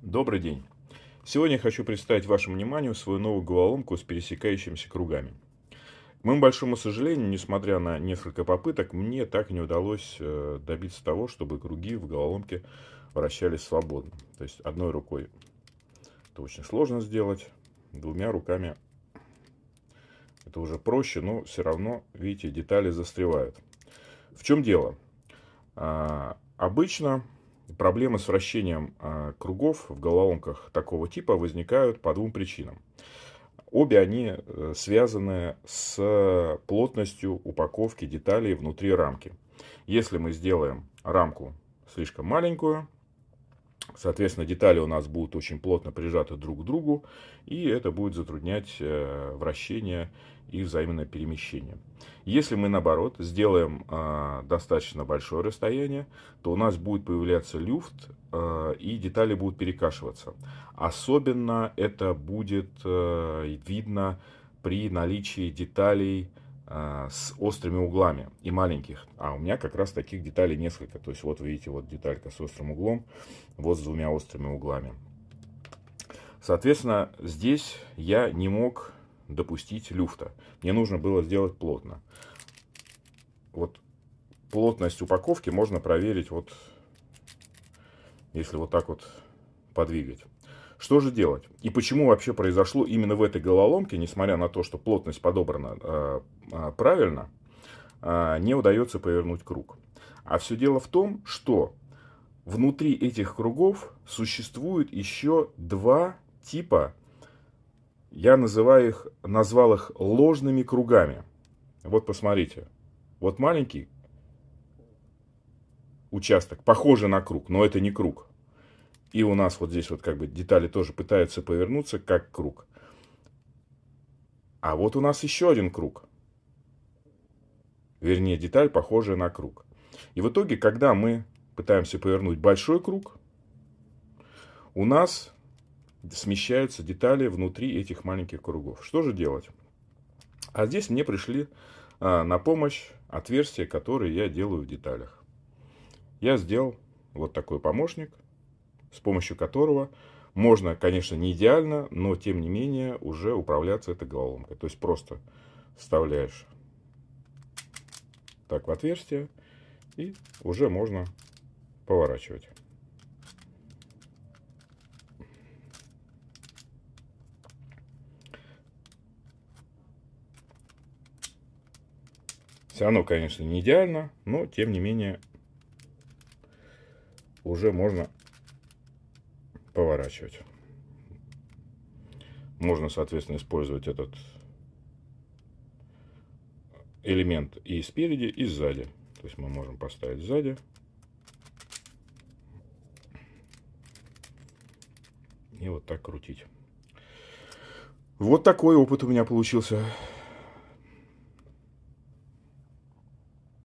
Добрый день! Сегодня я хочу представить вашему вниманию свою новую головоломку с пересекающимися кругами. К моему большому сожалению, несмотря на несколько попыток, мне так и не удалось добиться того, чтобы круги в головоломке вращались свободно. То есть одной рукой это очень сложно сделать, двумя руками это уже проще, но все равно, видите, детали застревают. В чем дело? Обычно проблемы с вращением кругов в головоломках такого типа возникают по двум причинам. Обе они связаны с плотностью упаковки деталей внутри рамки. Если мы сделаем рамку слишком маленькую, соответственно, детали у нас будут очень плотно прижаты друг к другу, и это будет затруднять вращение и взаимное перемещение. Если мы, наоборот, сделаем достаточно большое расстояние, то у нас будет появляться люфт, и детали будут перекашиваться. Особенно это будет видно при наличии деталей с острыми углами и маленьких. А у меня как раз таких деталей несколько. То есть вот видите, вот деталька с острым углом, вот с двумя острыми углами. Соответственно, здесь я не мог допустить люфта. Мне нужно было сделать плотно. Вот плотность упаковки можно проверить, вот если вот так вот подвигать. Что же делать? И почему вообще произошло именно в этой головоломке, несмотря на то, что плотность подобрана правильно, не удается повернуть круг? А все дело в том, что внутри этих кругов существует еще два типа, я назвал их ложными кругами. Вот посмотрите, вот маленький участок, похожий на круг, но это не круг. И у нас вот здесь вот как бы детали тоже пытаются повернуться как круг. А вот у нас еще один круг. Вернее, деталь, похожая на круг. И в итоге, когда мы пытаемся повернуть большой круг, у нас смещаются детали внутри этих маленьких кругов. Что же делать? А здесь мне пришли на помощь отверстия, которые я делаю в деталях. Я сделал вот такой помощник, с помощью которого можно, конечно, не идеально, но тем не менее уже управляться этой головоломкой. То есть просто вставляешь так в отверстие и уже можно поворачивать. Все равно, конечно, не идеально, но тем не менее уже можно поворачивать. Можно, соответственно, использовать этот элемент и спереди, и сзади. То есть мы можем поставить сзади. И вот так крутить. Вот такой опыт у меня получился.